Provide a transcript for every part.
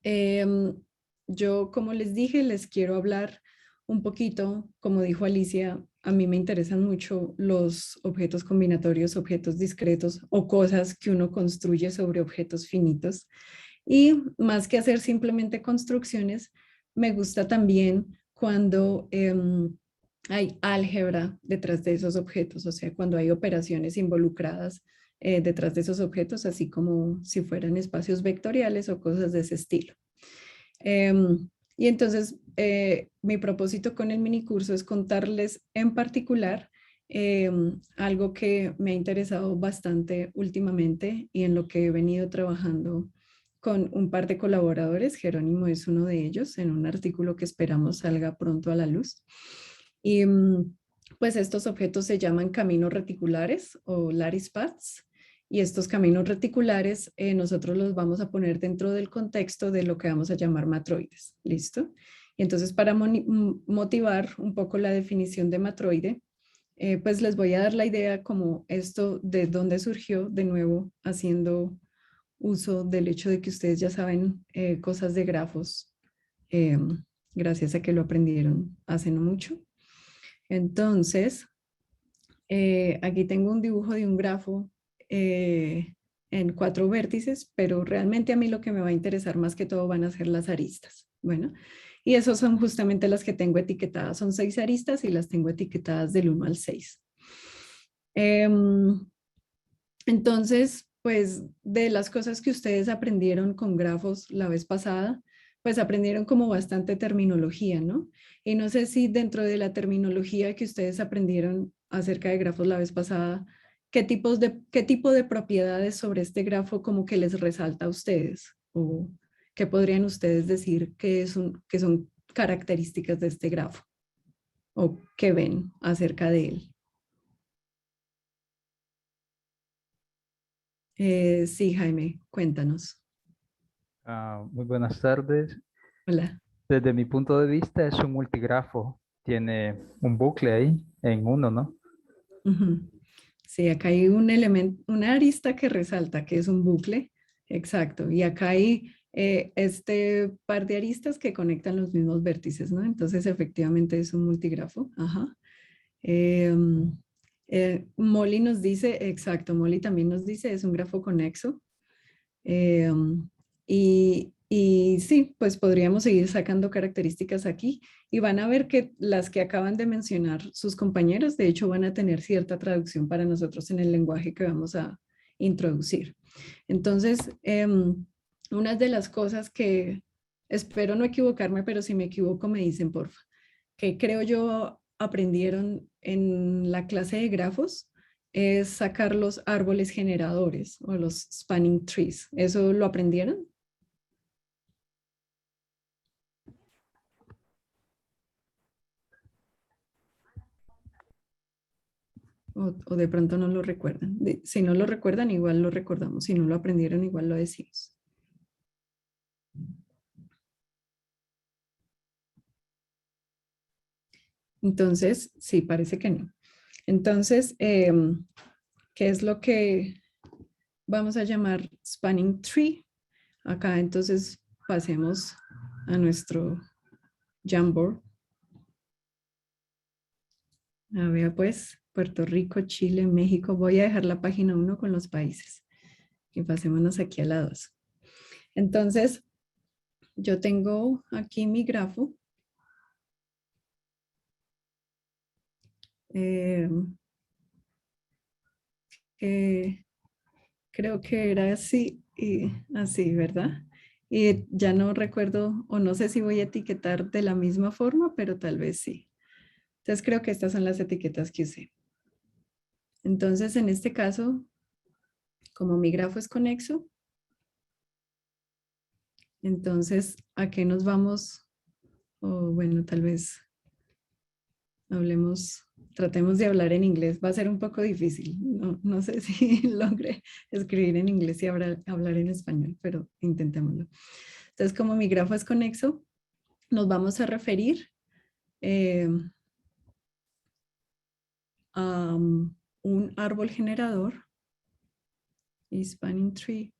Em, yo, como les dije, les quiero hablar un poquito, como dijo Alicia, a mí me interesan mucho los objetos combinatorios, objetos discretos o cosas que uno construye sobre objetos finitos. Y más que hacer simplemente construcciones, me gusta también cuando hay álgebra detrás de esos objetos, o sea, cuando hay operaciones involucradas detrás de esos objetos, así como si fueran espacios vectoriales o cosas de ese estilo. Y entonces, mi propósito con el minicurso es contarles en particular algo que me ha interesado bastante últimamente y en lo que he venido trabajando con un par de colaboradores. Jerónimo es uno de ellos, en un artículo que esperamos salga pronto a la luz. Y pues estos objetos se llaman caminos reticulares o lattice paths. Y estos caminos reticulares nosotros los vamos a poner dentro del contexto de lo que vamos a llamar matroides. ¿Listo? Y entonces para motivar un poco la definición de matroide, pues les voy a dar la idea como esto de dónde surgió, de nuevo haciendo uso del hecho de que ustedes ya saben cosas de grafos, eh, gracias a que lo aprendieron hace no mucho. Entonces, aquí tengo un dibujo de un grafo en 4 vértices, pero realmente a mí lo que me va a interesar más que todo van a ser las aristas. Bueno, y esas son justamente las que tengo etiquetadas. Son 6 aristas y las tengo etiquetadas del 1 al 6. Entonces, pues de las cosas que ustedes aprendieron con grafos la vez pasada, pues aprendieron como bastante terminología, ¿no? Y no sé si dentro de la terminología que ustedes aprendieron acerca de grafos la vez pasada, qué tipo de propiedades sobre este grafo como que les resalta a ustedes o qué podrían ustedes decir que son características de este grafo o qué ven acerca de él. Sí, Jaime, cuéntanos. Muy buenas tardes. Hola. Desde mi punto de vista es un multigrafo. Tiene un bucle ahí en uno, ¿no? Ujú. Sí, acá hay un elemento, una arista que resalta, que es un bucle, exacto. Y acá hay este par de aristas que conectan los mismos vértices, ¿no? Entonces, efectivamente es un multigrafo. Ajá. Em, Molly nos dice, exacto, Molly también nos dice, es un grafo conexo. Y sí, pues podríamos seguir sacando características aquí y van a ver que las que acaban de mencionar sus compañeros, de hecho, van a tener cierta traducción para nosotros en el lenguaje que vamos a introducir. Entonces, una de las cosas que espero no equivocarme, pero si me equivoco me dicen, porfa, que creo yo aprendieron en la clase de grafos es sacar los árboles generadores o los spanning trees. ¿Eso lo aprendieron? O de pronto no lo recuerdan. Si no lo recuerdan, igual lo recordamos. Si no lo aprendieron, igual lo decimos. Entonces, sí, parece que no. Entonces, ¿qué es lo que vamos a llamar spanning tree? Acá entonces pasemos a nuestro Jamboard. A ver, pues, Puerto Rico, Chile, México. Voy a dejar la página 1 con los países y pasémonos aquí a la 2. Entonces, yo tengo aquí mi grafo. Eh, eh, creo que era así y así, ¿verdad? Y ya no recuerdo o no sé si voy a etiquetar de la misma forma, pero tal vez sí. Entonces, creo que estas son las etiquetas que usé. Entonces, en este caso, como mi grafo es conexo, entonces, ¿a qué nos vamos? O bueno, tal vez hablemos, tratemos de hablar en inglés. Va a ser un poco difícil. No, no sé si logre escribir en inglés y hablar en español, pero intentémoslo. Entonces, como mi grafo es conexo, nos vamos a referir eh, a un árbol generador, y spanning tree,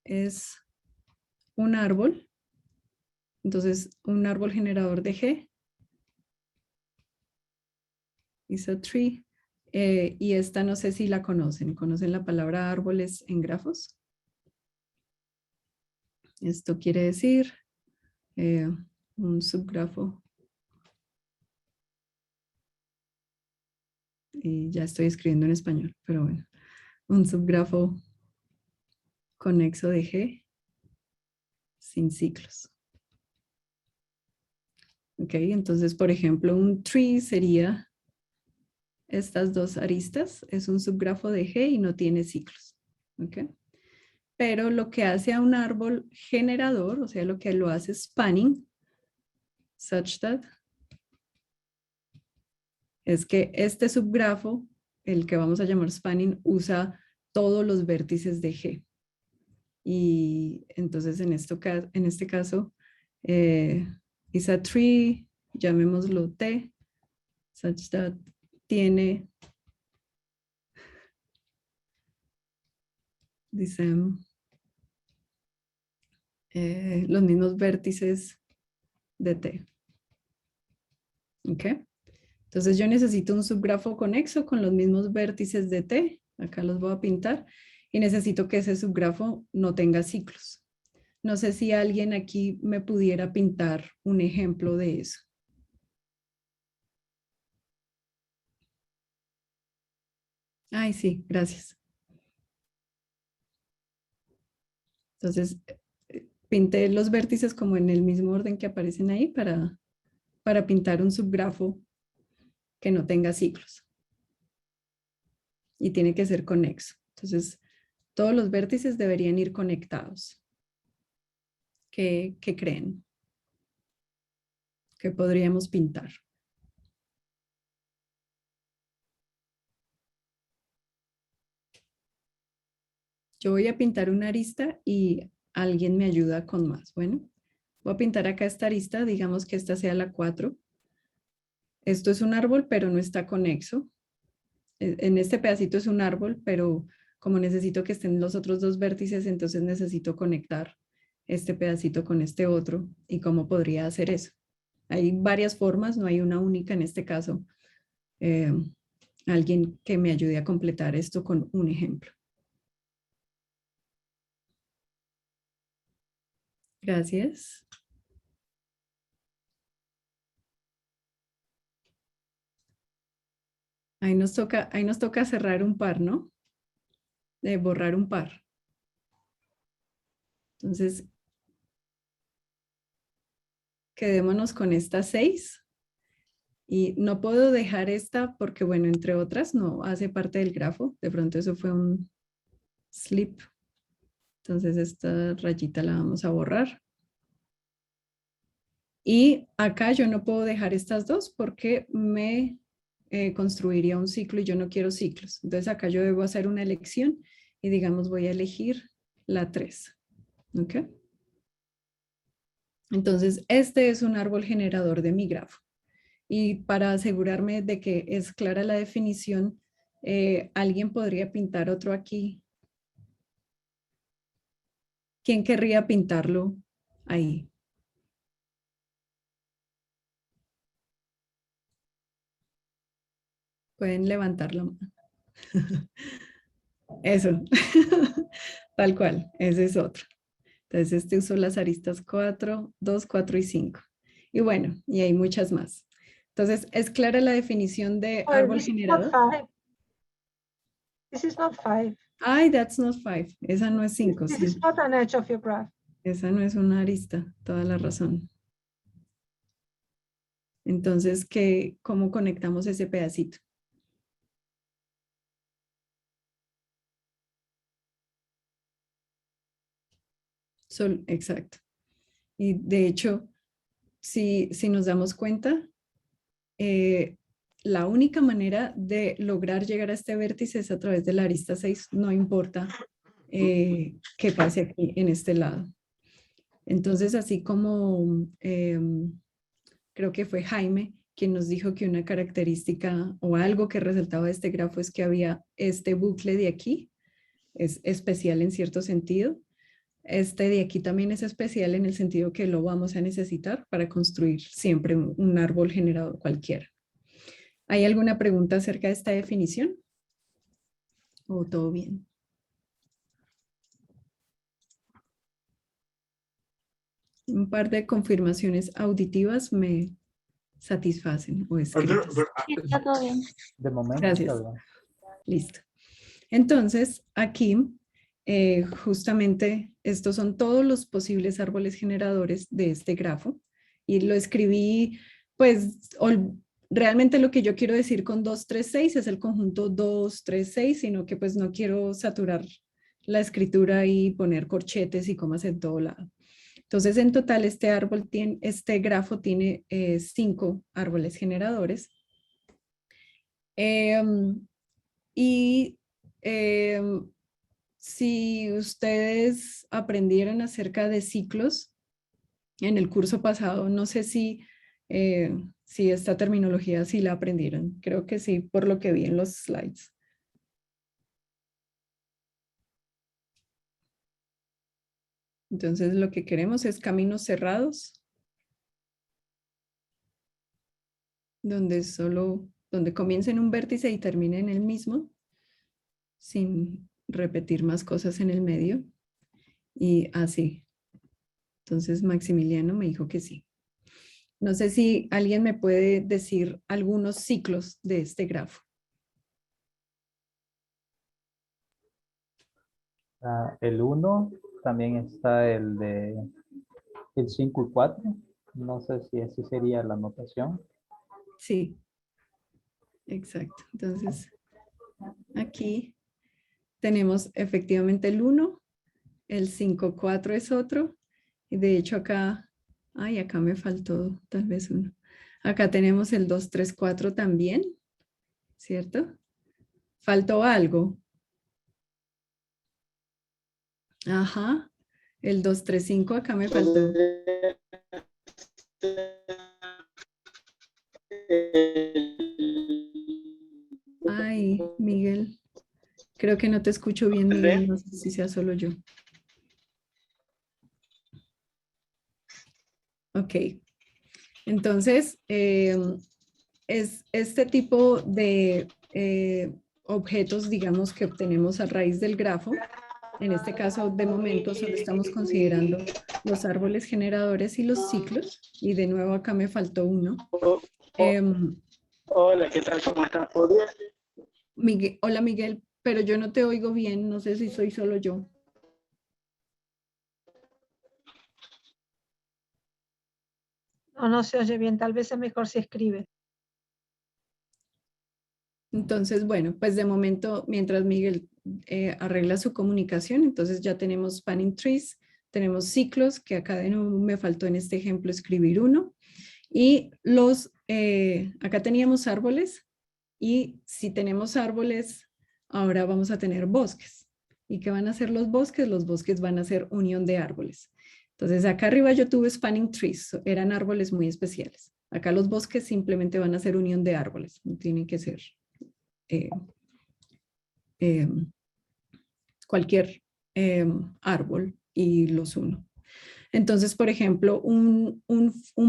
es un árbol. Entonces, un árbol generador de G is a tree. Y esta no sé si la conocen. ¿Conocen la palabra árboles en grafos? Esto quiere decir un subgrafo. Y ya estoy escribiendo en español, pero bueno. Un subgrafo conexo de G sin ciclos. Ok, entonces, por ejemplo, un tree sería estas dos aristas. Es un subgrafo de G y no tiene ciclos. Ok. Pero lo que hace a un árbol generador, o sea, lo que lo hace spanning, such that, es que este subgrafo, el que vamos a llamar spanning, usa todos los vértices de G. Y entonces en este caso, is a tree, llamémoslo T, such that tiene, dicen, los mismos vértices de T. ¿Ok? Entonces yo necesito un subgrafo conexo con los mismos vértices de T. Acá los voy a pintar. Y necesito que ese subgrafo no tenga ciclos. No sé si alguien aquí me pudiera pintar un ejemplo de eso. Ay, sí, gracias. Entonces, pinté los vértices como en el mismo orden que aparecen ahí para pintar un subgrafo que no tenga ciclos. Y tiene que ser conexo. Entonces, todos los vértices deberían ir conectados. ¿Qué creen? ¿Qué podríamos pintar? Yo voy a pintar una arista y alguien me ayuda con más. Bueno, voy a pintar acá esta arista, digamos que esta sea la 4. Esto es un árbol, pero no está conexo. En este pedacito es un árbol, pero como necesito que estén los otros dos vértices, entonces necesito conectar este pedacito con este otro. ¿Y cómo podría hacer eso? Hay varias formas, no hay una única en este caso. Alguien que me ayude a completar esto con un ejemplo. Gracias. Ahí nos toca cerrar un par, ¿no? Borrar un par. Entonces, quedémonos con esta 6. Y no puedo dejar esta porque, bueno, entre otras, no hace parte del grafo. De pronto eso fue un slip. Entonces, esta rayita la vamos a borrar. Y acá yo no puedo dejar estas dos porque me construiría un ciclo y yo no quiero ciclos. Entonces, acá yo debo hacer una elección y, digamos, voy a elegir la 3. ¿Ok? Entonces, este es un árbol generador de mi grafo. Y para asegurarme de que es clara la definición, alguien podría pintar otro aquí. ¿Quién querría pintarlo ahí? Pueden levantarlo. Eso. Tal cual. Ese es otro. Entonces, este usó las aristas 4, 2, 4 y 5. Y bueno, y hay muchas más. Entonces, ¿es clara la definición de árbol generador? This is not 5. Ay, that's not 5. Esa no es 5, This sí. is not an edge of your graph. Esa no es una arista, toda la razón. Entonces, ¿cómo conectamos ese pedacito? Exacto. Y de hecho, si nos damos cuenta, la única manera de lograr llegar a este vértice es a través de la arista 6, no importa qué pase aquí en este lado. Entonces, así como creo que fue Jaime quien nos dijo que una característica o algo que resaltaba de este grafo es que había este bucle de aquí, es especial en cierto sentido. Este de aquí también es especial en el sentido que lo vamos a necesitar para construir siempre un árbol generador cualquiera. ¿Hay alguna pregunta acerca de esta definición? ¿O todo bien? Un par de confirmaciones auditivas me satisfacen o escritas. Sí, está todo bien. De momento, Gracias. está bien. Listo. Entonces, aquí, justamente, estos son todos los posibles árboles generadores de este grafo. Y lo escribí, pues, realmente lo que yo quiero decir con 2, 3, 6 es el conjunto 2, 3, 6, sino que pues no quiero saturar la escritura y poner corchetes y comas en todo lado. Entonces, en total, este grafo tiene 5 árboles generadores. Y si ustedes aprendieron acerca de ciclos en el curso pasado, no sé si esta terminología sí la aprendieron. Creo que sí, por lo que vi en los slides. Entonces, lo que queremos es caminos cerrados, donde comience en un vértice y termine en el mismo, sin repetir más cosas en el medio. Y así. Entonces, Maximiliano me dijo que sí. No sé si alguien me puede decir algunos ciclos de este grafo. El 1, también está el 5 y 4. No sé si esa sería la notación. Sí, exacto. Entonces, aquí tenemos efectivamente el 1, el 5, 4 es otro. Y de hecho acá me faltó tal vez uno. Acá tenemos el 2, 3, 4 también, ¿cierto? Faltó algo. Ajá, el 2, 3, 5 acá me faltó. Ay, Miguel, creo que no te escucho bien, Miguel, no sé si sea solo yo. Ok, entonces es este tipo de objetos, digamos, que obtenemos a raíz del grafo. En este caso, de momento, solo estamos considerando los árboles generadores y los ciclos. Y de nuevo acá me faltó uno. Hola, ¿qué tal? ¿Cómo estás? Hola, Miguel, pero yo no te oigo bien. No sé si soy solo yo. No se oye bien. Tal vez es mejor si escribe. Entonces, bueno, pues de momento, mientras Miguel arregla su comunicación, entonces ya tenemos spanning trees, tenemos ciclos, que acá de nuevo me faltó en este ejemplo escribir uno, y acá teníamos árboles, y si tenemos árboles, ahora vamos a tener bosques. ¿Y qué van a hacer los bosques? Los bosques van a ser unión de árboles. Entonces acá arriba yo tuve spanning trees, eran árboles muy especiales. Acá los bosques simplemente van a ser unión de árboles, no tienen que ser cualquier árbol y los uno. Entonces, por ejemplo, un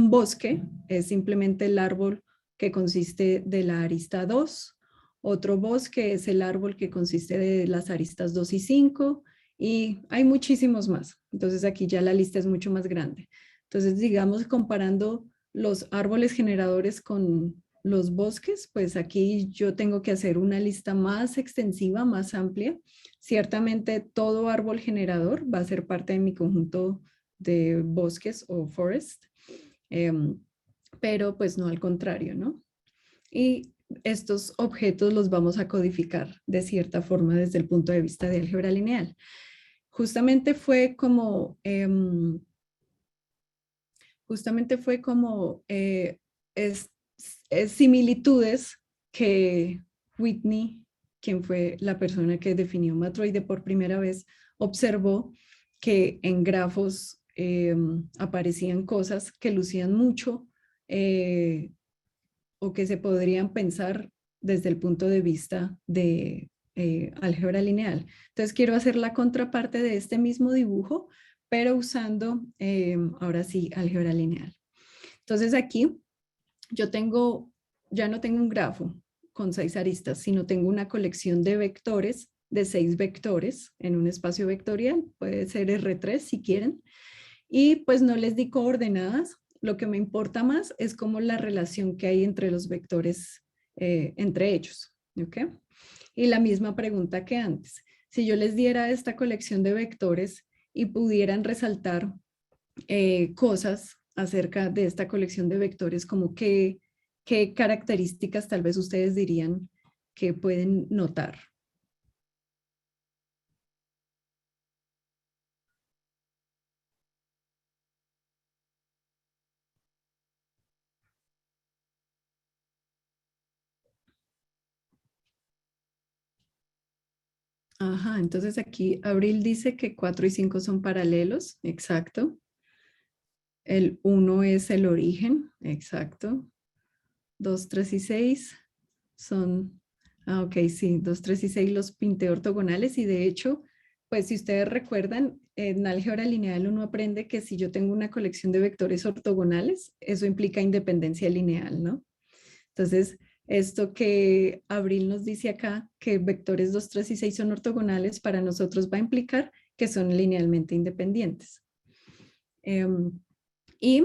bosque es simplemente el árbol que consiste de la arista 2. Otro bosque es el árbol que consiste de las aristas 2 y 5. Y hay muchísimos más. Entonces, aquí ya la lista es mucho más grande. Entonces, digamos, comparando los árboles generadores con los bosques, pues aquí yo tengo que hacer una lista más extensiva, más amplia. Ciertamente, todo árbol generador va a ser parte de mi conjunto de bosques o forest, pero pues no al contrario, ¿no? Y estos objetos los vamos a codificar de cierta forma desde el punto de vista de álgebra lineal. Justamente fue como similitudes que Whitney, quien fue la persona que definió matroide por primera vez, observó que en grafos aparecían cosas que lucían mucho o que se podrían pensar desde el punto de vista de álgebra lineal. Entonces quiero hacer la contraparte de este mismo dibujo, pero usando ahora sí álgebra lineal. Entonces aquí yo tengo, ya no tengo un grafo con 6 aristas, sino tengo una colección de vectores, de 6 vectores en un espacio vectorial, puede ser R3 si quieren, y pues no les di coordenadas, lo que me importa más es como la relación que hay entre los vectores, entre ellos, ¿ok? Y la misma pregunta que antes, si yo les diera esta colección de vectores y pudieran resaltar cosas acerca de esta colección de vectores, como qué características tal vez ustedes dirían que pueden notar. Ajá, entonces aquí Abril dice que 4 y 5 son paralelos, exacto. El 1 es el origen, exacto. 2, 3 y 6 son, ok, sí, 2, 3 y 6 los pinté ortogonales y de hecho, pues si ustedes recuerdan, en álgebra lineal uno aprende que si yo tengo una colección de vectores ortogonales, eso implica independencia lineal, ¿no? Entonces, esto que Abril nos dice acá, que vectores 2, 3 y 6 son ortogonales, para nosotros va a implicar que son linealmente independientes. Y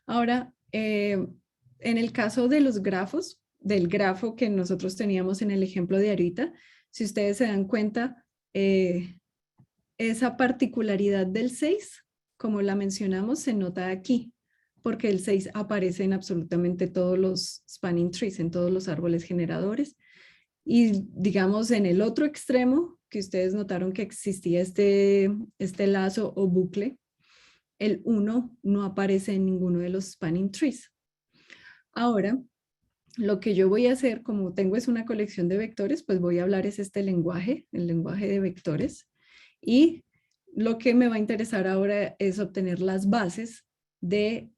ahora, en el caso de los grafos, del grafo que nosotros teníamos en el ejemplo de ahorita, si ustedes se dan cuenta, esa particularidad del 6, como la mencionamos, se nota aquí, porque el 6 aparece en absolutamente todos los spanning trees, en todos los árboles generadores. Y digamos, en el otro extremo, que ustedes notaron que existía este lazo o bucle, el 1 no aparece en ninguno de los spanning trees. Ahora, lo que yo voy a hacer, como tengo es una colección de vectores, pues voy a hablar es este lenguaje, el lenguaje de vectores. Y lo que me va a interesar ahora es obtener las bases de,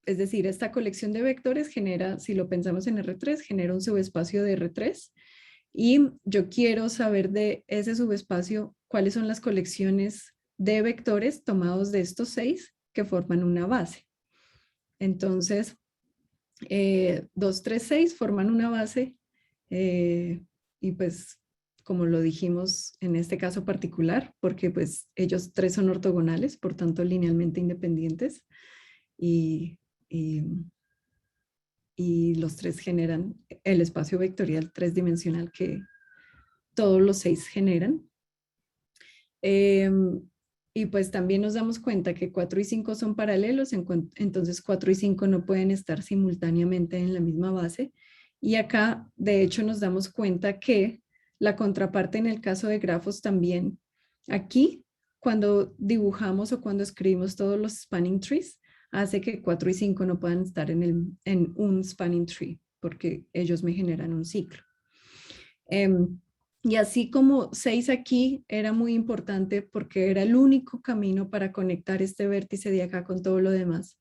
es decir, esta colección de vectores genera, si lo pensamos en R3, genera un subespacio de R3. Y yo quiero saber de ese subespacio cuáles son las colecciones de vectores tomados de estos 6 que forman una base. Entonces, 2, 3, 6 forman una base y pues como lo dijimos en este caso particular, porque pues ellos 3 son ortogonales, por tanto linealmente independientes y los 3 generan el espacio vectorial 3-dimensional que todos los 6 generan. Y pues también nos damos cuenta que 4 y 5 son paralelos, entonces 4 y 5 no pueden estar simultáneamente en la misma base. Y acá, de hecho, nos damos cuenta que la contraparte en el caso de grafos también. Aquí, cuando dibujamos o cuando escribimos todos los spanning trees, hace que 4 y 5 no puedan estar en un spanning tree, porque ellos me generan un ciclo. Y así como 6 aquí era muy importante porque era el único camino para conectar este vértice de acá con todo lo demás.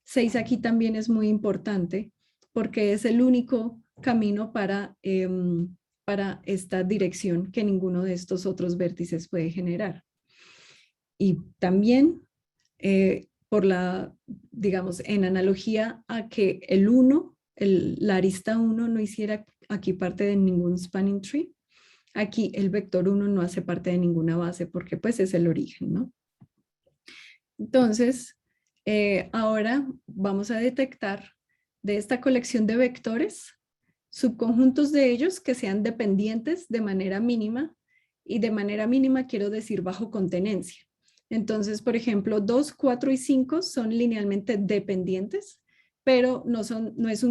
6 aquí también es muy importante porque es el único camino para esta dirección que ninguno de estos otros vértices puede generar. Y también por digamos, en analogía a que el 1, la arista 1 no hiciera aquí parte de ningún spanning tree, aquí el vector 1 no hace parte de ninguna base porque pues es el origen, ¿no? Entonces, ahora vamos a detectar de esta colección de vectores subconjuntos de ellos que sean dependientes de manera mínima, y de manera mínima quiero decir bajo contenencia. Entonces, por ejemplo, 2, 4 y 5 son linealmente dependientes, pero no es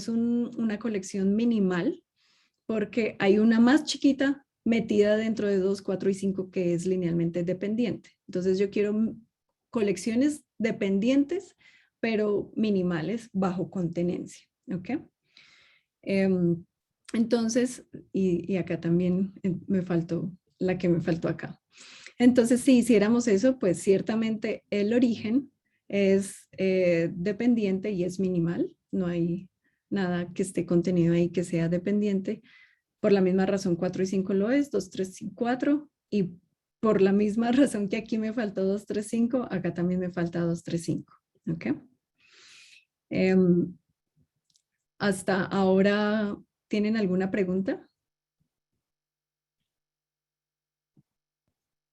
una colección minimal, porque hay una más chiquita metida dentro de 2, 4 y 5 que es linealmente dependiente. Entonces yo quiero colecciones dependientes, pero minimales bajo contenencia. ¿Ok? Entonces, y acá también me faltó la que me faltó acá. Entonces, si hiciéramos eso, pues ciertamente el origen es dependiente y es minimal. No hay nada que esté contenido ahí que sea dependiente. Por la misma razón 4 y 5 lo es, 2, 3 y 4. Y por la misma razón que aquí me faltó 2, 3, 5, acá también me falta 2, 3, 5. ¿Ok? Hasta ahora, ¿tienen alguna pregunta?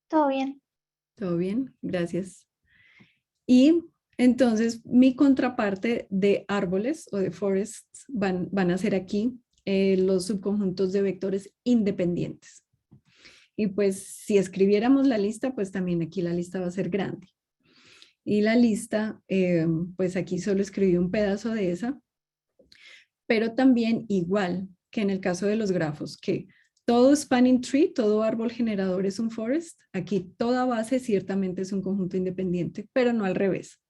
Todo bien. ¿Todo bien? Gracias. Y entonces mi contraparte de árboles o de forests van a ser aquí los subconjuntos de vectores independientes. Y pues si escribiéramos la lista, pues también aquí la lista va a ser grande. Y la lista, pues aquí solo escribí un pedazo de esa, pero también igual que en el caso de los grafos, que todo spanning tree, todo árbol generador es un forest, aquí toda base ciertamente es un conjunto independiente, pero no al revés.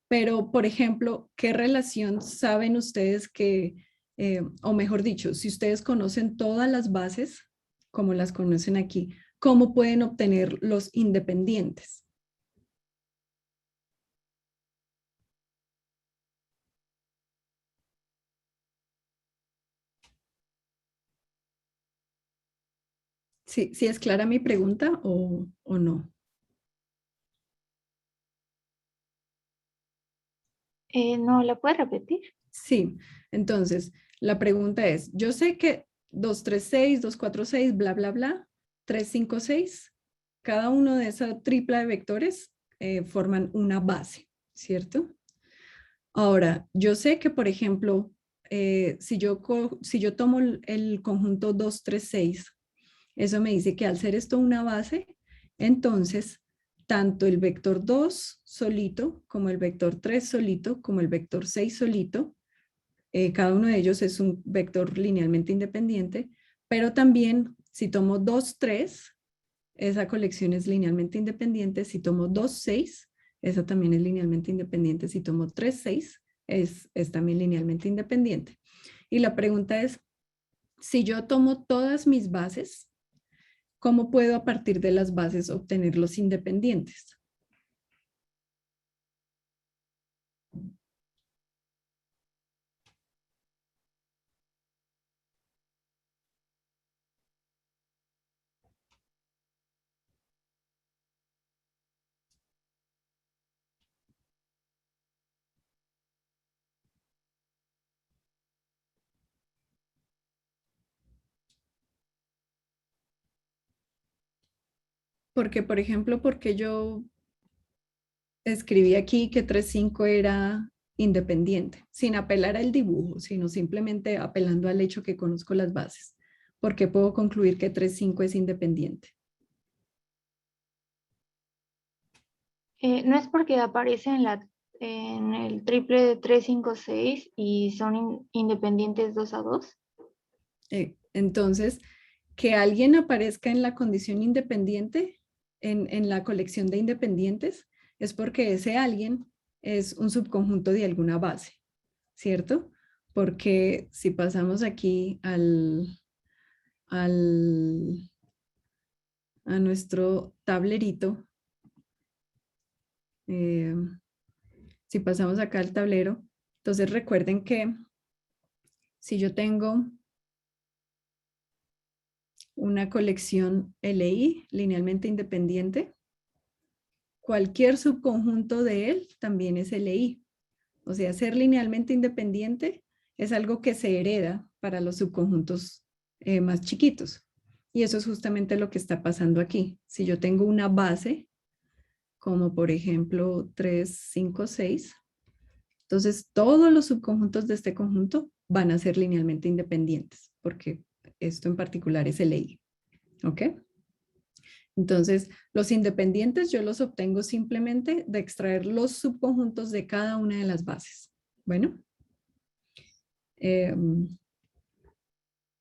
Pero, por ejemplo, ¿qué relación saben ustedes que, o mejor dicho, si ustedes conocen todas las bases, como las conocen aquí, cómo pueden obtener los independientes? ¿Sí es clara mi pregunta o no? No, ¿la puedes repetir? Sí, entonces la pregunta es, yo sé que 236, 246, bla, bla, bla, 356, cada uno de esa tripla de vectores forman una base, ¿cierto? Ahora, yo sé que, por ejemplo, si yo tomo el conjunto 236, eso me dice que al ser esto una base, entonces tanto el vector 2 solito, como el vector 3 solito, como el vector 6 solito, cada uno de ellos es un vector linealmente independiente, pero también si tomo 2, 3, esa colección es linealmente independiente. Si tomo 2, 6, esa también es linealmente independiente. Si tomo 3, 6, es también linealmente independiente. Y la pregunta es, si yo tomo todas mis bases, ¿cómo puedo a partir de las bases obtener los independientes? Porque, por ejemplo, porque yo escribí aquí que 3,5 era independiente, sin apelar al dibujo, sino simplemente apelando al hecho que conozco las bases. ¿Por qué puedo concluir que 3,5 es independiente? No es porque aparece en el triple de 3, 5, 6 y son independientes 2 a 2. Entonces, que alguien aparezca en la condición independiente, en la colección de independientes, es porque ese alguien es un subconjunto de alguna base, ¿cierto? Porque si pasamos aquí a nuestro tablerito, si pasamos acá al tablero, entonces recuerden que si yo tengo una colección LI linealmente independiente, cualquier subconjunto de él también es LI. O sea, ser linealmente independiente es algo que se hereda para los subconjuntos más chiquitos. Y eso es justamente lo que está pasando aquí. Si yo tengo una base, como por ejemplo 3, 5, 6, entonces todos los subconjuntos de este conjunto van a ser linealmente independientes, porque esto en particular es LI. ¿Ok? Entonces, los independientes yo los obtengo simplemente de extraer los subconjuntos de cada una de las bases. Bueno,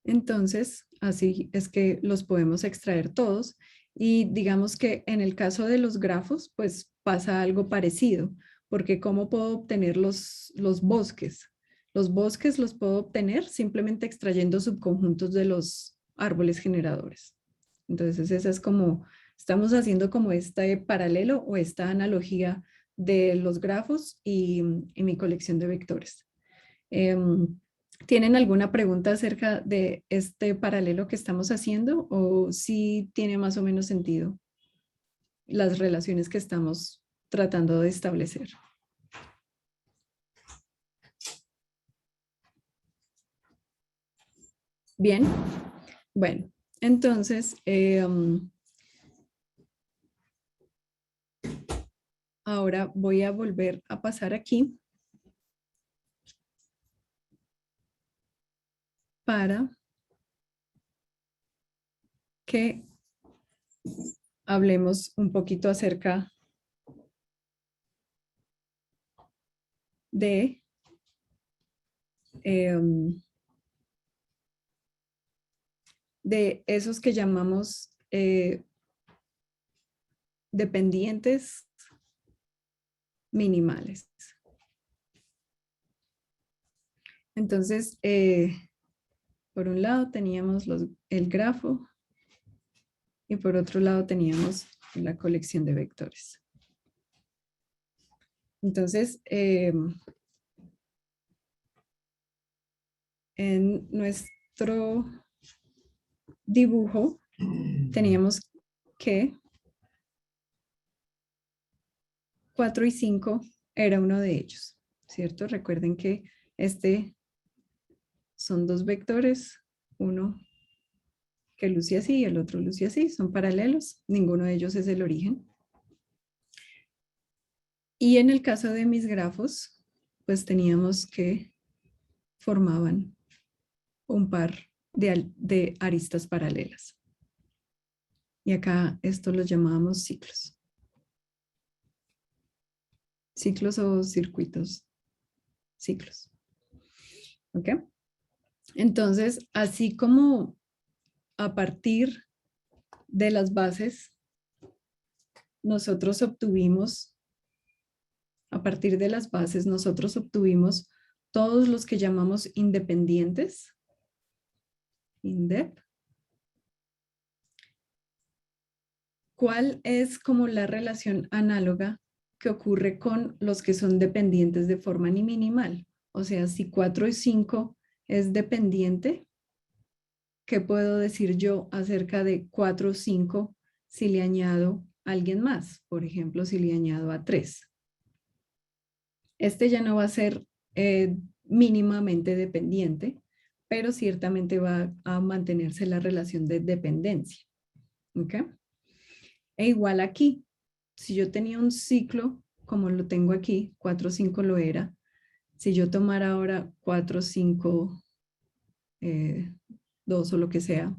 entonces así es que los podemos extraer todos y digamos que en el caso de los grafos, pues pasa algo parecido, porque ¿cómo puedo obtener los bosques? Los bosques los puedo obtener simplemente extrayendo subconjuntos de los árboles generadores. Entonces, esa es como, estamos haciendo como este paralelo o esta analogía de los grafos y mi colección de vectores. ¿Tienen alguna pregunta acerca de este paralelo que estamos haciendo o si tiene más o menos sentido las relaciones que estamos tratando de establecer? Bien, bueno, entonces ahora voy a volver a pasar aquí para que hablemos un poquito acerca de esos que llamamos dependientes minimales. Entonces, por un lado teníamos el grafo y por otro lado teníamos la colección de vectores. Entonces, en nuestro dibujo teníamos que 4 y 5 era uno de ellos, ¿cierto? Recuerden que son dos vectores, uno que luce así y el otro luce así, son paralelos, ninguno de ellos es el origen. Y en el caso de mis grafos, pues teníamos que formaban un par de aristas paralelas. Y acá esto lo llamábamos ciclos. Ciclos o circuitos. Ciclos. ¿Ok? Entonces, así como a partir de las bases, nosotros obtuvimos todos los que llamamos independientes. Indep. ¿Cuál es como la relación análoga que ocurre con los que son dependientes de forma ni minimal? O sea, si 4 y 5 es dependiente, ¿qué puedo decir yo acerca de 4 o 5 si le añado a alguien más? Por ejemplo, si le añado a 3. Este ya no va a ser mínimamente dependiente, pero ciertamente va a mantenerse la relación de dependencia. ¿Ok? E igual aquí, si yo tenía un ciclo, como lo tengo aquí, 4, 5 lo era. Si yo tomara ahora 4, 5, 2 o lo que sea,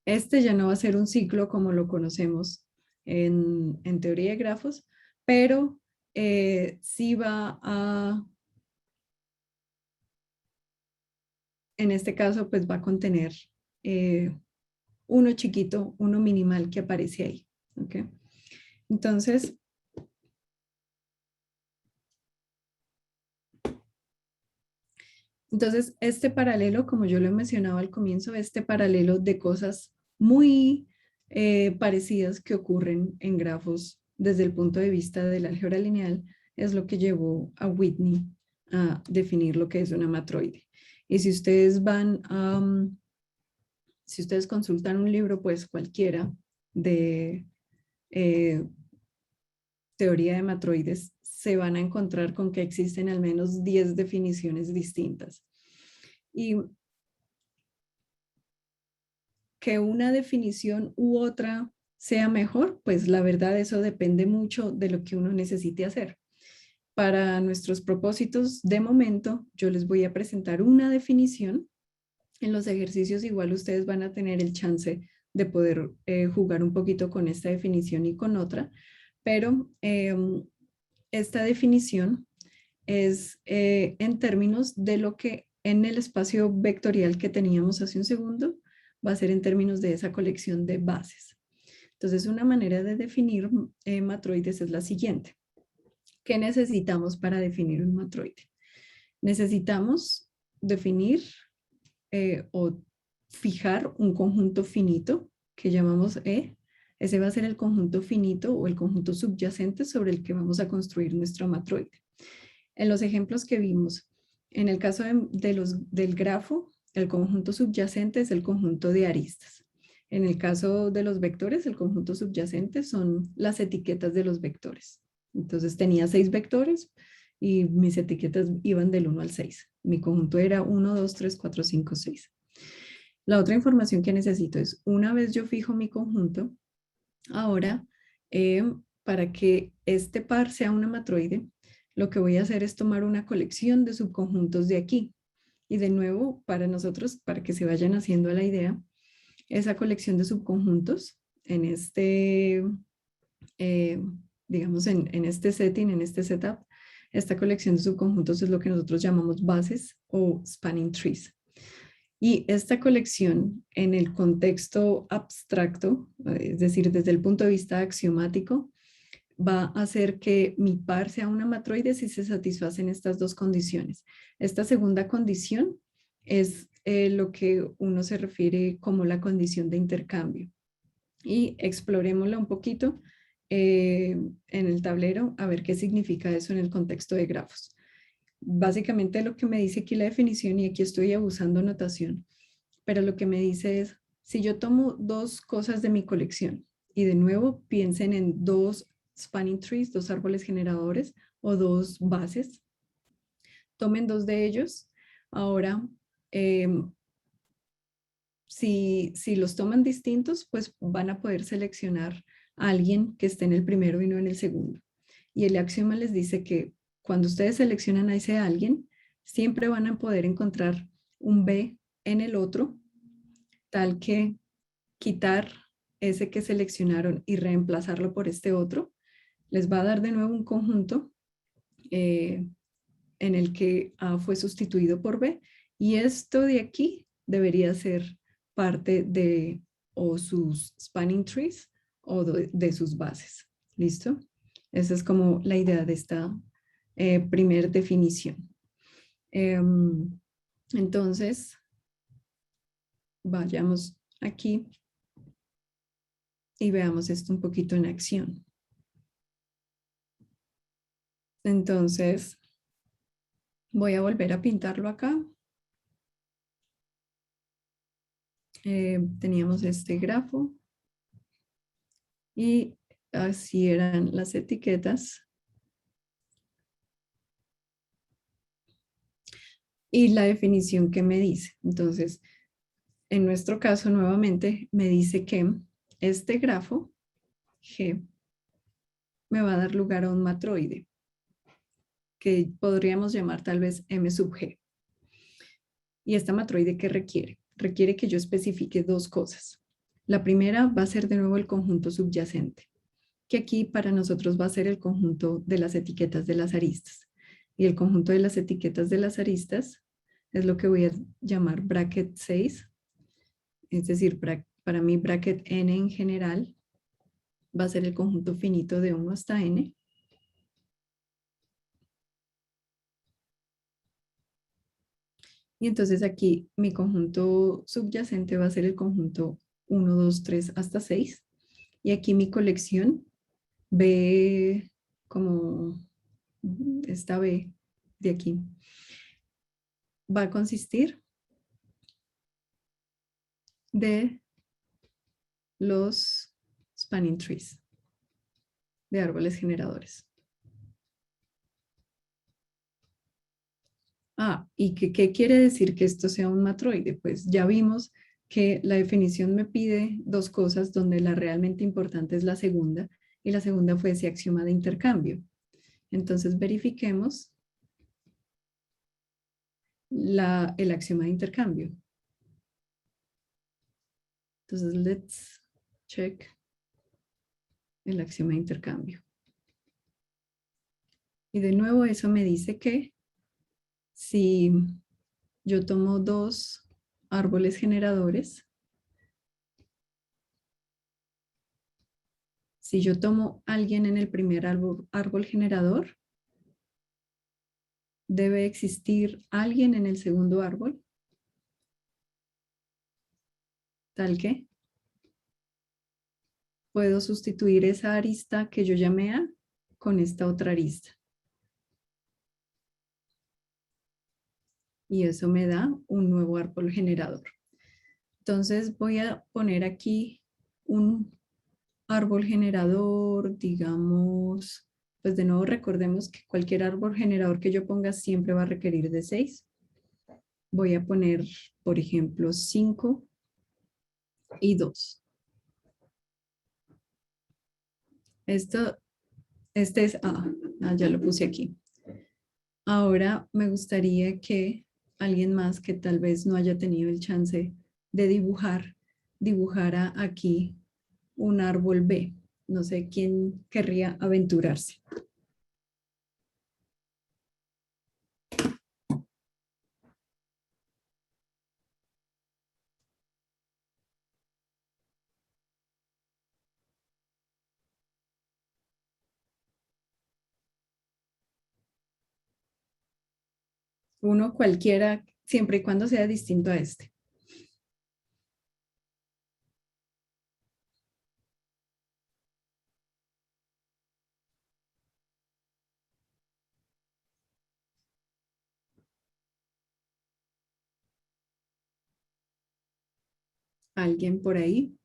este ya no va a ser un ciclo como lo conocemos en teoría de grafos, pero sí va a, en este caso, pues va a contener uno chiquito, uno minimal que aparece ahí. ¿Okay? Entonces, este paralelo, como yo lo he mencionado al comienzo, este paralelo de cosas muy parecidas que ocurren en grafos desde el punto de vista del álgebra lineal, es lo que llevó a Whitney a definir lo que es una matroide. Y si ustedes si ustedes consultan un libro, pues cualquiera de teoría de matroides, se van a encontrar con que existen al menos 10 definiciones distintas. Y que una definición u otra sea mejor, pues la verdad eso depende mucho de lo que uno necesite hacer. Para nuestros propósitos, de momento, yo les voy a presentar una definición. En los ejercicios igual ustedes van a tener el chance de poder jugar un poquito con esta definición y con otra, pero esta definición es en términos de lo que en el espacio vectorial que teníamos hace un segundo, va a ser en términos de esa colección de bases. Entonces, una manera de definir matroides es la siguiente. ¿Qué necesitamos para definir un matroide? Necesitamos definir o fijar un conjunto finito que llamamos E. Ese va a ser el conjunto finito o el conjunto subyacente sobre el que vamos a construir nuestro matroide. En los ejemplos que vimos, en el caso del grafo, el conjunto subyacente es el conjunto de aristas. En el caso de los vectores, el conjunto subyacente son las etiquetas de los vectores. Entonces tenía 6 vectores y mis etiquetas iban del 1 al 6. Mi conjunto era 1, 2, 3, 4, 5, 6. La otra información que necesito es, una vez yo fijo mi conjunto, ahora, para que este par sea una matroide, lo que voy a hacer es tomar una colección de subconjuntos de aquí. Y de nuevo, para nosotros, para que se vayan haciendo la idea, esa colección de subconjuntos en este, digamos, en este setting, en este setup, esta colección de subconjuntos es lo que nosotros llamamos bases o spanning trees. Y esta colección en el contexto abstracto, es decir, desde el punto de vista axiomático, va a hacer que mi par sea una matroide si se satisfacen estas dos condiciones. Esta segunda condición es lo que uno se refiere como la condición de intercambio. Y explorémosla un poquito en el tablero a ver qué significa eso en el contexto de grafos. Básicamente lo que me dice aquí la definición, y aquí estoy abusando notación, pero lo que me dice es, si yo tomo 2 cosas de mi colección, y de nuevo piensen en 2 spanning trees, 2 árboles generadores o 2 bases, tomen 2 de ellos. Ahora, si los toman distintos, pues van a poder seleccionar a alguien que esté en el primero y no en el segundo. Y el axioma les dice que cuando ustedes seleccionan a ese alguien, siempre van a poder encontrar un B en el otro, tal que quitar ese que seleccionaron y reemplazarlo por este otro, les va a dar de nuevo un conjunto en el que A fue sustituido por B, y esto de aquí debería ser parte de o sus spanning trees o de sus bases. ¿Listo? Esa es como la idea de esta primer definición. Entonces, vayamos aquí y veamos esto un poquito en acción. Entonces, voy a volver a pintarlo acá. Teníamos este grafo y así eran las etiquetas. Y la definición que me dice. Entonces, en nuestro caso, nuevamente, me dice que este grafo G me va a dar lugar a un matroide, que podríamos llamar tal vez M sub G. ¿Y esta matroide qué requiere? Requiere que yo especifique 2 cosas. La primera va a ser de nuevo el conjunto subyacente, que aquí para nosotros va a ser el conjunto de las etiquetas de las aristas. Y el conjunto de las etiquetas de las aristas es lo que voy a llamar bracket 6. Es decir, para mí bracket n en general va a ser el conjunto finito de 1 hasta n. Y entonces aquí mi conjunto subyacente va a ser el conjunto 1, 2, 3 hasta 6. Y aquí mi colección B, como esta B de aquí, va a consistir de los spanning trees, de árboles generadores. ¿Y qué quiere decir que esto sea un matroide? Pues ya vimos que la definición me pide 2 cosas, donde la realmente importante es la segunda, y la segunda fue ese axioma de intercambio. Entonces verifiquemos el axioma de intercambio. Entonces, let's check el axioma de intercambio. Y de nuevo eso me dice que si yo tomo 2 árboles generadores, si yo tomo alguien en el primer árbol generador, debe existir alguien en el segundo árbol, tal que puedo sustituir esa arista que yo llamé A con esta otra arista. y eso me da un nuevo árbol generador. Entonces voy a poner aquí un árbol generador, digamos, pues de nuevo recordemos que cualquier árbol generador que yo ponga siempre va a requerir de 6. Voy a poner, por ejemplo, 5 y 2. Este es A. Ya lo puse aquí. Ahora me gustaría que alguien más que tal vez no haya tenido el chance de dibujara aquí un árbol B. No sé quién querría aventurarse. Uno cualquiera, siempre y cuando sea distinto a este. ¿Alguien por ahí?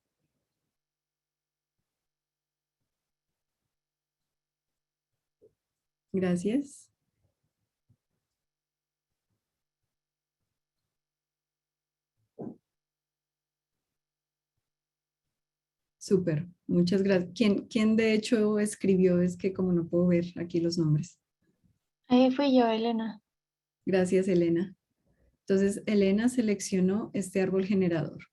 Gracias. Súper, muchas gracias. ¿Quién de hecho escribió? Es que como no puedo ver aquí los nombres. Fui yo, Elena. Gracias, Elena. Entonces, Elena seleccionó este árbol generador.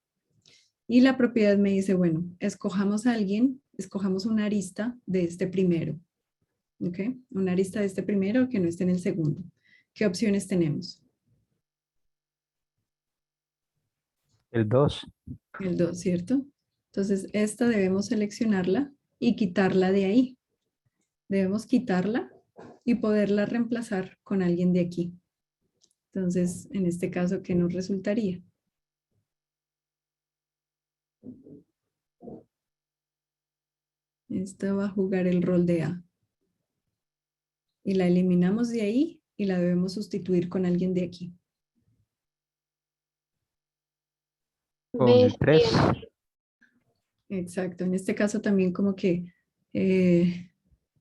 Y la propiedad me dice, bueno, escojamos a alguien, escojamos una arista de este primero. ¿Ok? Una arista de este primero que no esté en el segundo. ¿Qué opciones tenemos? El 2. El 2, ¿cierto? Entonces, esta debemos seleccionarla y quitarla de ahí. Debemos quitarla y poderla reemplazar con alguien de aquí. Entonces, en este caso, ¿qué nos resultaría? Esta va a jugar el rol de A. Y la eliminamos de ahí y la debemos sustituir con alguien de aquí. Con el 3. Exacto. En este caso también como que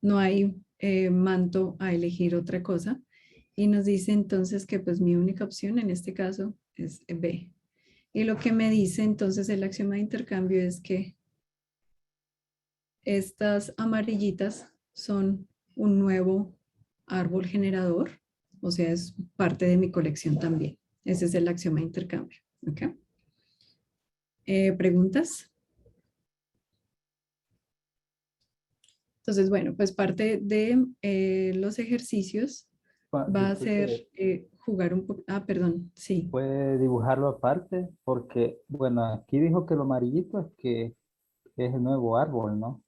no hay manto a elegir otra cosa. Y nos dice entonces que pues mi única opción en este caso es B. Y lo que me dice entonces el axioma de intercambio es que estas amarillitas son un nuevo árbol generador, o sea, es parte de mi colección también. Ese es el axioma de intercambio. ¿Ok? ¿Preguntas? Entonces, bueno, pues parte de los ejercicios va a ser Disculpe, jugar un poco. Ah, perdón, sí. ¿puede dibujarlo aparte? Porque, bueno, aquí dijo que lo amarillito es el nuevo árbol, ¿no?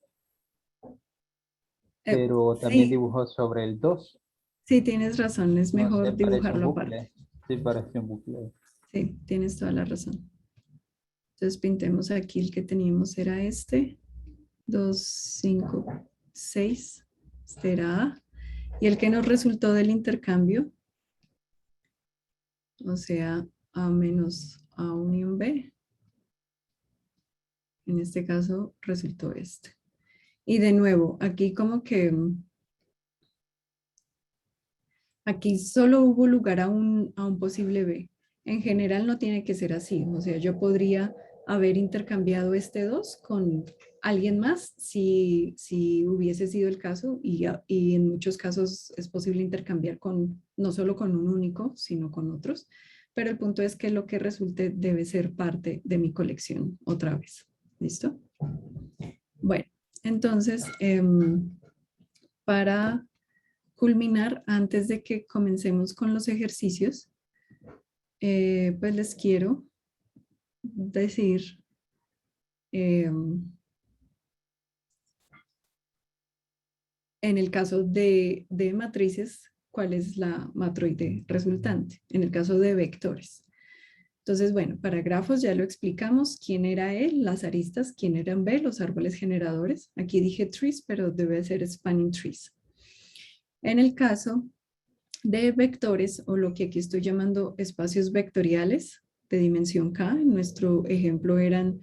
Pero también Sí, dibujó sobre el 2. sí, tienes razón, es No sé, mejor parece un dibujarlo aparte. bucle. Sí, parece un bucle. Sí, tienes toda la razón. Entonces pintemos aquí el que teníamos, era este. 2, 5, 6. Este era A. Y el que nos resultó del intercambio, o sea, A menos A unión B. En este caso resultó este. Y de nuevo, aquí como que aquí solo hubo lugar a un posible B. En general no tiene que ser así. O sea, yo podría haber intercambiado este 2 con alguien más si hubiese sido el caso y en muchos casos es posible intercambiar con no solo con un único, sino con otros. Pero el punto es que lo que resulte debe ser parte de mi colección otra vez. ¿Listo? Bueno, entonces, para culminar, antes de que comencemos con los ejercicios, pues les quiero decir en el caso de matrices, cuál es la matroide resultante, en el caso de vectores. Entonces, bueno, para grafos ya lo explicamos, quién era él, las aristas, quién eran B, los árboles generadores. Aquí dije trees, pero debe ser spanning trees. En el caso de vectores, o lo que aquí estoy llamando espacios vectoriales de dimensión K. En nuestro ejemplo eran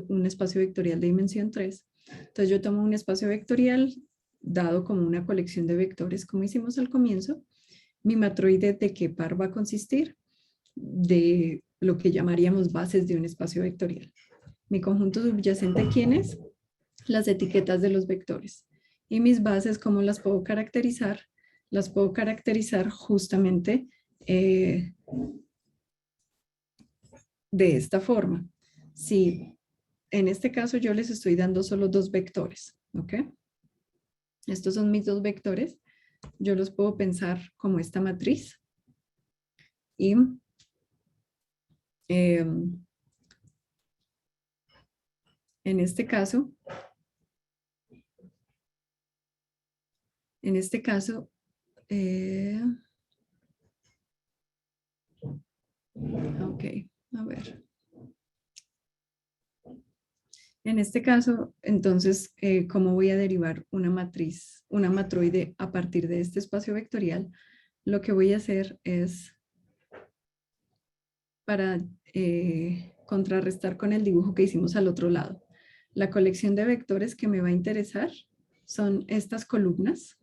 un espacio vectorial de dimensión 3. Entonces yo tomo un espacio vectorial dado como una colección de vectores, como hicimos al comienzo. Mi matroide, ¿de qué par va a consistir? De lo que llamaríamos bases de un espacio vectorial. Mi conjunto subyacente, ¿quién es? Las etiquetas de los vectores. Y mis bases, ¿cómo las puedo caracterizar? Las puedo caracterizar justamente de esta forma. Si en este caso yo les estoy dando solo 2 vectores, ¿ok? Estos son mis 2 vectores. Yo los puedo pensar como esta matriz. Y en este caso, ok, a ver. En este caso, entonces, ¿cómo voy a derivar una matriz, una matroide a partir de este espacio vectorial? Lo que voy a hacer es, para contrarrestar con el dibujo que hicimos al otro lado, la colección de vectores que me va a interesar son estas columnas.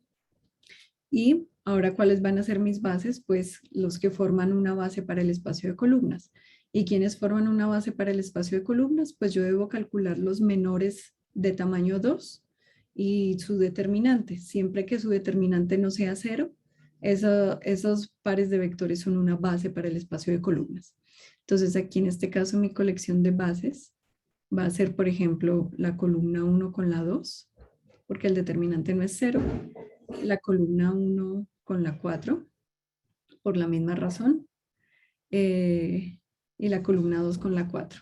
Y ahora, ¿cuáles van a ser mis bases? Pues los que forman una base para el espacio de columnas. ¿Y quiénes forman una base para el espacio de columnas? Pues yo debo calcular los menores de tamaño 2 y su determinante. Siempre que su determinante no sea 0, esos pares de vectores son una base para el espacio de columnas. Entonces, aquí en este caso, mi colección de bases va a ser, por ejemplo, la columna 1 con la 2, porque el determinante no es 0. La columna 1 con la 4, por la misma razón, y la columna 2 con la 4.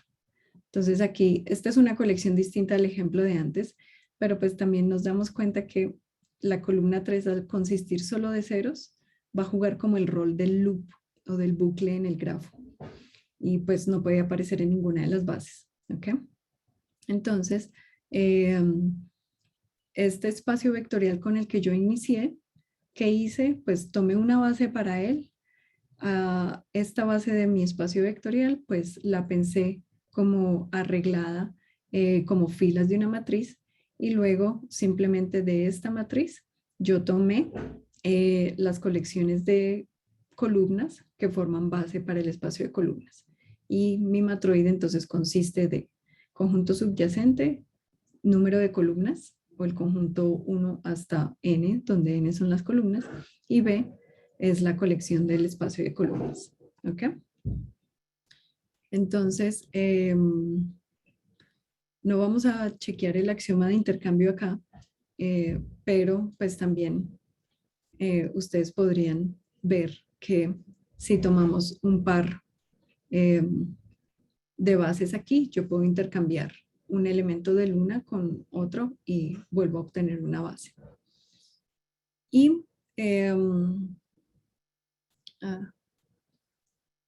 Entonces aquí, esta es una colección distinta al ejemplo de antes, pero pues también nos damos cuenta que la columna 3, al consistir solo de ceros, va a jugar como el rol del loop o del bucle en el grafo. Y pues no puede aparecer en ninguna de las bases. ¿Ok? Entonces, este espacio vectorial con el que yo inicié, ¿qué hice? Pues tomé una base para él. Esta base de mi espacio vectorial, pues la pensé como arreglada, como filas de una matriz, y luego simplemente de esta matriz yo tomé las colecciones de columnas que forman base para el espacio de columnas. Y mi matroide entonces consiste de conjunto subyacente, número de columnas, o el conjunto 1 hasta n, donde n son las columnas, y B es la colección del espacio de columnas. ¿Ok? Entonces, no vamos a chequear el axioma de intercambio acá, pero pues también ustedes podrían ver que si tomamos un par de bases aquí, yo puedo intercambiar un elemento de luna con otro y vuelvo a obtener una base. Y,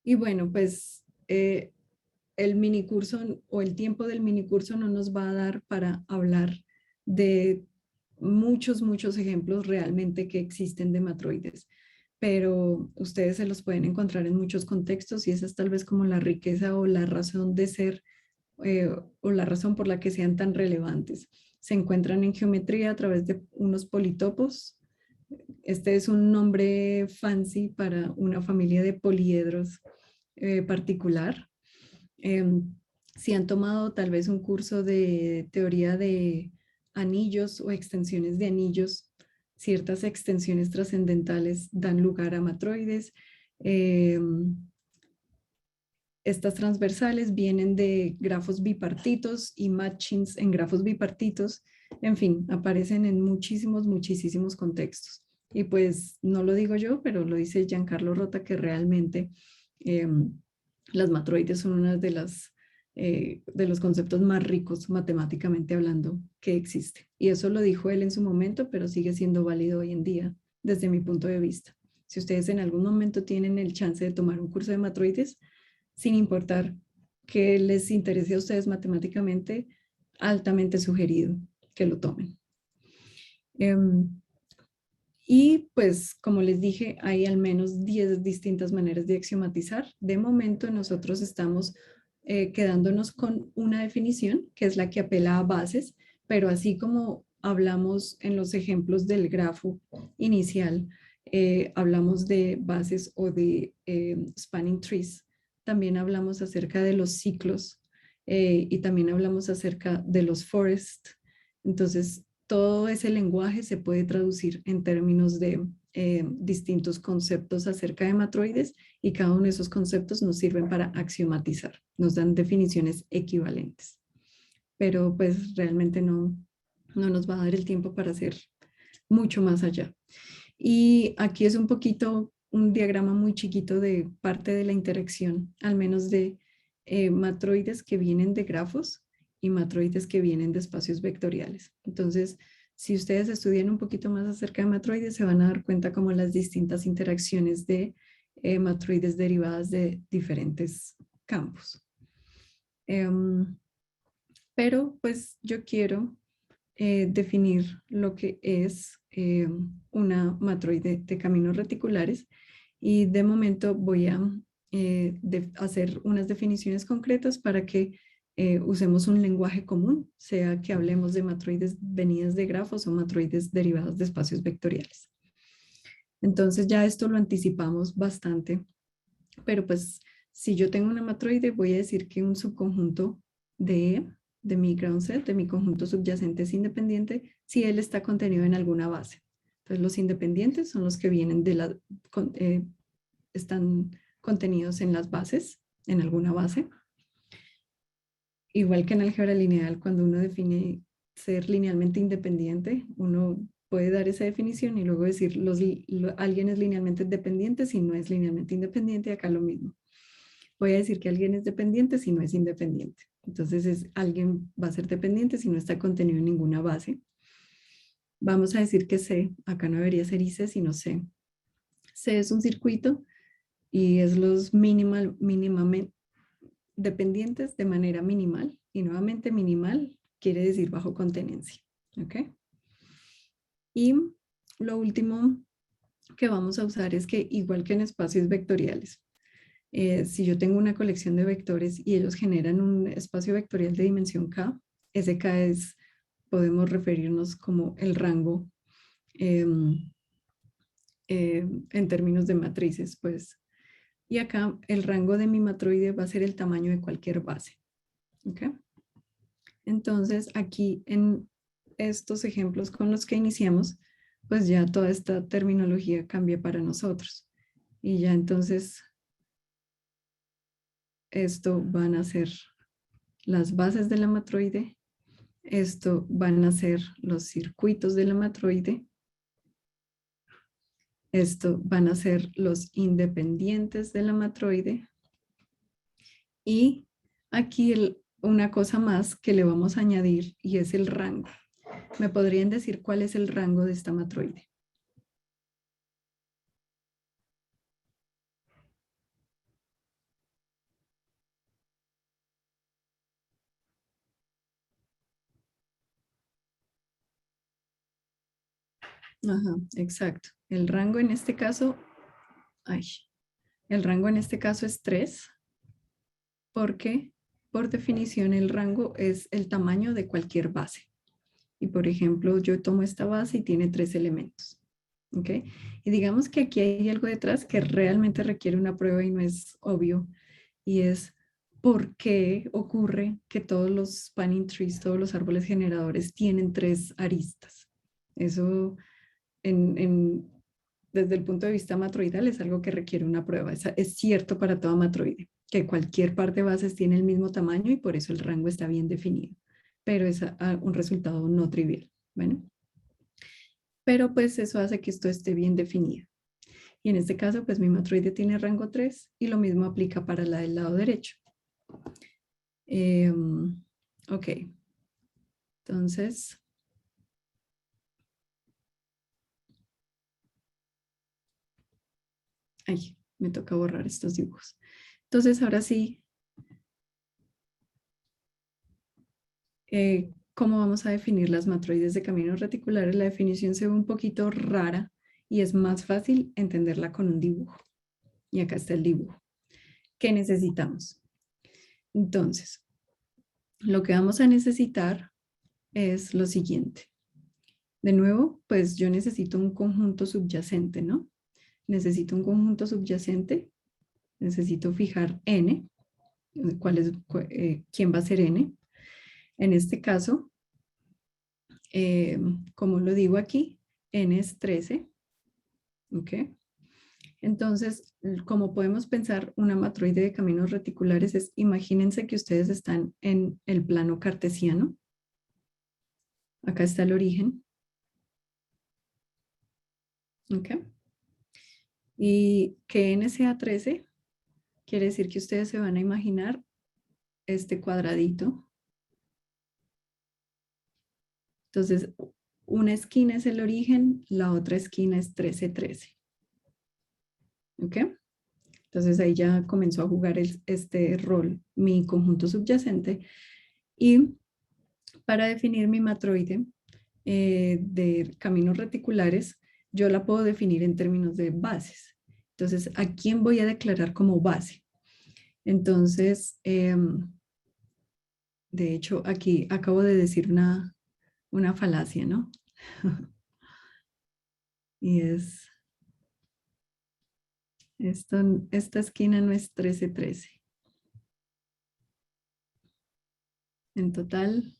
y bueno, pues el minicurso o el tiempo del minicurso no nos va a dar para hablar de muchos ejemplos realmente que existen de matroides, pero ustedes se los pueden encontrar en muchos contextos y esa es tal vez como la riqueza o la razón de ser o la razón por la que sean tan relevantes. Se encuentran en geometría a través de unos politopos. Este es un nombre fancy para una familia de poliedros particular. Si han tomado tal vez un curso de teoría de anillos o extensiones de anillos, ciertas extensiones trascendentales dan lugar a matroides. Estas transversales vienen de grafos bipartitos y matchings en grafos bipartitos. En fin, aparecen en muchísimos contextos. Y pues no lo digo yo, pero lo dice Giancarlo Rota, que realmente las matroides son una de los conceptos más ricos matemáticamente hablando que existe. Y eso lo dijo él en su momento, pero sigue siendo válido hoy en día desde mi punto de vista. Si ustedes en algún momento tienen el chance de tomar un curso de matroides, sin importar que les interese a ustedes matemáticamente, altamente sugerido que lo tomen. Y pues, como les dije, hay al menos 10 distintas maneras de axiomatizar. De momento, nosotros estamos quedándonos con una definición, que es la que apela a bases, pero así como hablamos en los ejemplos del grafo inicial, hablamos de bases o de spanning trees, también hablamos acerca de los ciclos y también hablamos acerca de los forests. Entonces, todo ese lenguaje se puede traducir en términos de distintos conceptos acerca de matroides y cada uno de esos conceptos nos sirven para axiomatizar, nos dan definiciones equivalentes. Pero pues realmente no nos va a dar el tiempo para hacer mucho más allá. Y aquí es un poquito un diagrama muy chiquito de parte de la interacción, al menos de matroides que vienen de grafos y matroides que vienen de espacios vectoriales. Entonces, si ustedes estudian un poquito más acerca de matroides, se van a dar cuenta como las distintas interacciones de matroides derivadas de diferentes campos. Pero pues yo quiero definir lo que es una matroide de caminos reticulares y de momento voy a hacer unas definiciones concretas para que usemos un lenguaje común, sea que hablemos de matroides venidas de grafos o matroides derivados de espacios vectoriales. Entonces ya esto lo anticipamos bastante, pero pues si yo tengo una matroide voy a decir que un subconjunto de mi ground set, de mi conjunto subyacente es independiente si él está contenido en alguna base. Entonces los independientes son los que vienen de la, están contenidos en las bases, en alguna base. Igual que en álgebra lineal, cuando uno define ser linealmente independiente, uno puede dar esa definición y luego decir alguien es linealmente dependiente si no es linealmente independiente, acá lo mismo. Voy a decir que alguien es dependiente si no es independiente. Entonces alguien va a ser dependiente si no está contenido en ninguna base. Vamos a decir que C, acá no debería ser IC, sino C. C es un circuito y es los mínimamente dependientes de manera minimal. Y nuevamente minimal quiere decir bajo contenencia. ¿Ok? Y lo último que vamos a usar es que igual que en espacios vectoriales, si yo tengo una colección de vectores y ellos generan un espacio vectorial de dimensión K, ese K es, podemos referirnos como el rango en términos de matrices, pues. Y acá el rango de mi matroide va a ser el tamaño de cualquier base. ¿Ok? Entonces aquí en estos ejemplos con los que iniciamos, pues ya toda esta terminología cambia para nosotros. Y ya entonces esto van a ser las bases de la matroide, esto van a ser los circuitos de la matroide, esto van a ser los independientes de la matroide y aquí una cosa más que le vamos a añadir y es el rango. ¿Me podrían decir cuál es el rango de esta matroide? Ajá, exacto. El rango en este caso, el rango en este caso es 3, porque por definición el rango es el tamaño de cualquier base. Y por ejemplo, yo tomo esta base y tiene 3 elementos. ¿Ok? Y digamos que aquí hay algo detrás que realmente requiere una prueba y no es obvio. Y es por qué ocurre que todos los spanning trees, todos los árboles generadores tienen 3 aristas. Eso desde el punto de vista matroidal es algo que requiere una prueba. Es cierto para toda matroide, que cualquier par de bases tiene el mismo tamaño y por eso el rango está bien definido. Pero es un resultado no trivial. Bueno, pero pues eso hace que esto esté bien definido. Y en este caso, pues mi matroide tiene rango 3 y lo mismo aplica para la del lado derecho. Ok, entonces, ay, me toca borrar estos dibujos. Entonces, ahora sí, ¿cómo vamos a definir las matroides de caminos reticulares? La definición se ve un poquito rara y es más fácil entenderla con un dibujo. Y acá está el dibujo. ¿Qué necesitamos? Entonces, lo que vamos a necesitar es lo siguiente. De nuevo, pues yo necesito un conjunto subyacente, ¿no? Necesito un conjunto subyacente. Necesito fijar n. ¿Quién va a ser n? En este caso, como lo digo aquí, n es 13. ¿Ok? Entonces, como podemos pensar, una matroide de caminos reticulares es, imagínense que ustedes están en el plano cartesiano. Acá está el origen. ¿Ok? Y que n sea 13 quiere decir que ustedes se van a imaginar este cuadradito. Entonces, una esquina es el origen, la otra esquina es 13, 13. ¿Ok? Entonces ahí ya comenzó a jugar este rol mi conjunto subyacente. Y para definir mi matroide de caminos reticulares, yo la puedo definir en términos de bases. Entonces, ¿a quién voy a declarar como base? Entonces, de hecho, aquí acabo de decir una falacia, ¿no? Y es, esta esquina no es 13, 13. En total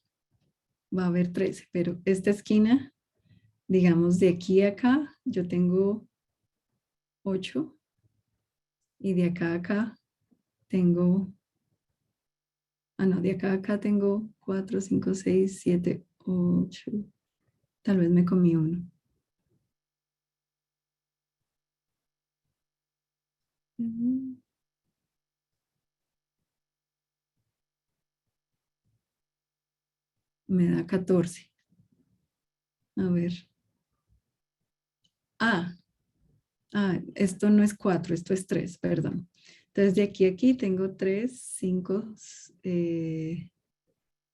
va a haber 13, pero esta esquina, digamos de aquí a acá, yo tengo 8 y de acá a acá tengo, no, de acá a acá tengo 4, 5, 6, 7, 8, tal vez me comí uno. Me da 14. A ver. Esto no es 4, esto es 3, perdón. Entonces de aquí a aquí tengo 3, 5,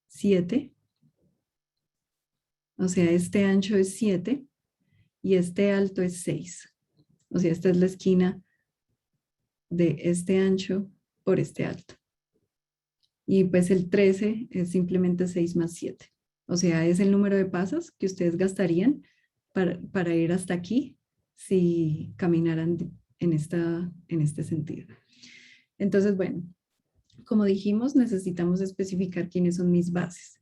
7. O sea, este ancho es 7 y este alto es 6. O sea, esta es la esquina de este ancho por este alto. Y pues el 13 es simplemente 6 más 7. O sea, es el número de pasos que ustedes gastarían para ir hasta aquí si caminaran en este sentido. Entonces, bueno, como dijimos, necesitamos especificar quiénes son mis bases.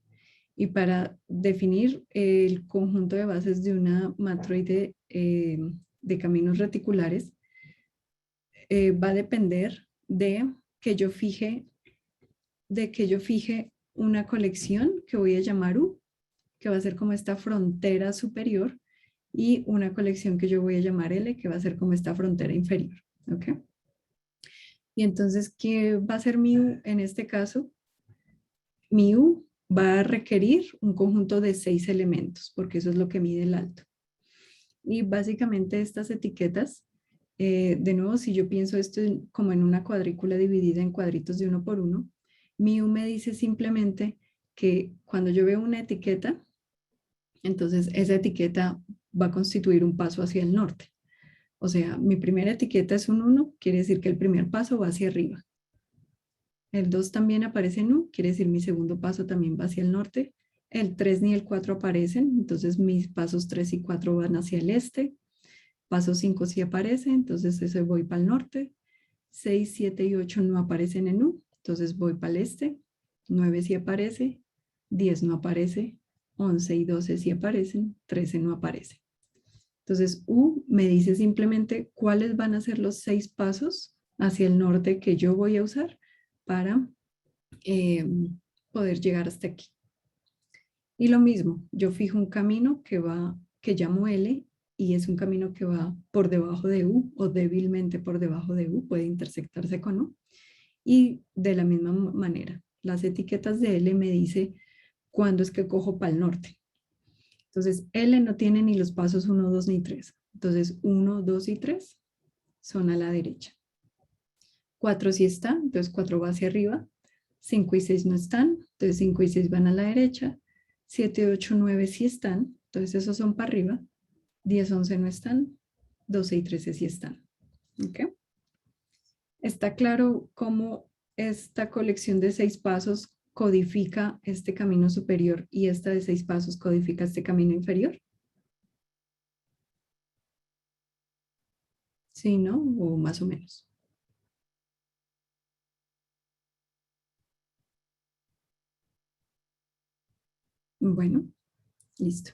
Y para definir el conjunto de bases de una matroide de caminos reticulares, va a depender de que yo fije una colección que voy a llamar U, que va a ser como esta frontera superior, y una colección que yo voy a llamar L, que va a ser como esta frontera inferior. ¿Ok? Y entonces, ¿qué va a ser mi U en este caso? Mi U va a requerir un conjunto de 6 elementos, porque eso es lo que mide el alto. Y básicamente estas etiquetas, de nuevo, si yo pienso esto como en una cuadrícula dividida en cuadritos de 1 por 1, mi U me dice simplemente que cuando yo veo una etiqueta, entonces esa etiqueta va a constituir un paso hacia el norte. O sea, mi primera etiqueta es un 1, quiere decir que el primer paso va hacia arriba. El 2 también aparece en U, quiere decir mi segundo paso también va hacia el norte. El 3 ni el 4 aparecen, entonces mis pasos 3 y 4 van hacia el este. Paso 5 sí aparece, entonces ese voy para el norte. 6, 7 y 8 no aparecen en U, entonces voy para el este. 9 sí aparece, 10 no aparece, 11 y 12 sí aparecen, 13 no aparece. Entonces U me dice simplemente cuáles van a ser los 6 pasos hacia el norte que yo voy a usar para poder llegar hasta aquí. Y lo mismo, yo fijo un camino que llamo L, y es un camino que va por debajo de U o débilmente por debajo de U, puede intersectarse con U. Y de la misma manera, las etiquetas de L me dice cuándo es que cojo para el norte. Entonces L no tiene ni los pasos 1, 2 ni 3. Entonces 1, 2 y 3 son a la derecha. 4 sí está, entonces 4 va hacia arriba. 5 y 6 no están, entonces 5 y 6 van a la derecha. 7, 8, 9 sí están, entonces esos son para arriba. 10, 11 no están, 12 y 13 sí están. ¿Ok? ¿Está claro cómo esta colección de 6 pasos codifica este camino superior y esta de 6 pasos codifica este camino inferior? ¿Sí, no? O más o menos. Bueno, listo.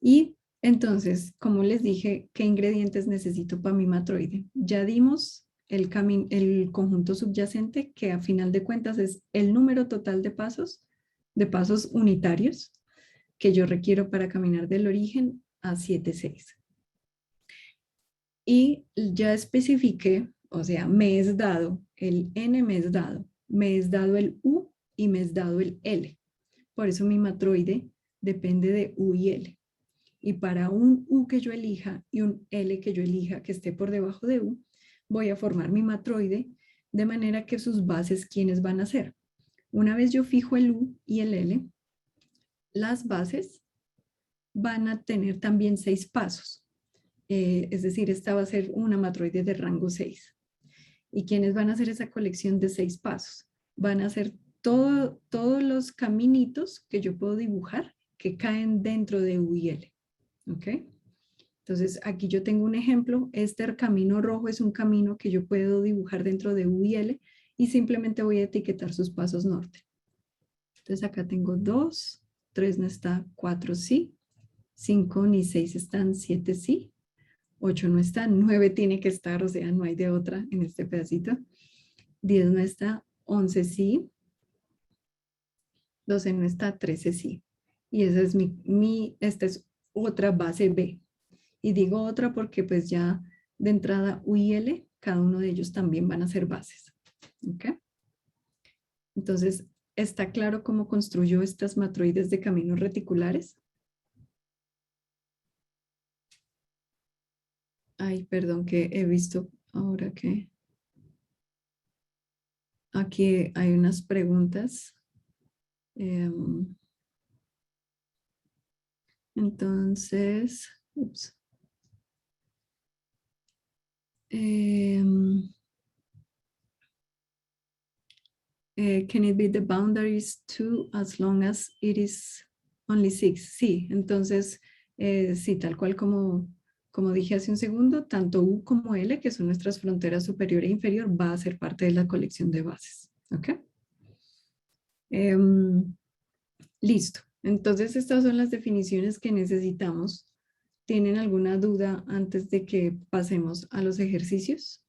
Y entonces, como les dije, ¿qué ingredientes necesito para mi matroide? Ya dimos el conjunto subyacente, que a final de cuentas es el número total de pasos unitarios que yo requiero para caminar del origen a 7,6. Y ya especifiqué, o sea, me es dado el N, me es dado el U y me es dado el L. Por eso mi matroide depende de U y L. Y para un U que yo elija y un L que yo elija que esté por debajo de U, voy a formar mi matroide de manera que sus bases, ¿quiénes van a ser? Una vez yo fijo el U y el L, las bases van a tener también 6 pasos. Es decir, esta va a ser una matroide de rango 6. ¿Y quiénes van a hacer esa colección de 6 pasos? Van a ser todos los caminitos que yo puedo dibujar que caen dentro de U y L. ¿Ok? Entonces, aquí yo tengo un ejemplo. Este camino rojo es un camino que yo puedo dibujar dentro de U y L y simplemente voy a etiquetar sus pasos norte. Entonces, acá tengo 2, 3 no está, 4 sí, 5 ni 6 están, 7 sí, 8 no está, 9 tiene que estar, o sea, no hay de otra en este pedacito. 10 no está, 11 sí, 12 no está, 13 sí. Y esa es esta es otra base B. Y digo otra porque pues ya de entrada U y L, cada uno de ellos también van a ser bases. ¿Ok? Entonces, ¿está claro cómo construyo estas matroides de caminos reticulares? Ay, perdón, que he visto ahora que aquí hay unas preguntas. Entonces, ups. Can it be the boundaries too as long as it is only 6? Sí, entonces, sí, tal cual como dije hace un segundo, tanto U como L, que son nuestras fronteras superior e inferior, va a ser parte de la colección de bases. ¿Ok? Listo. Entonces, estas son las definiciones que necesitamos. ¿Tienen alguna duda antes de que pasemos a los ejercicios?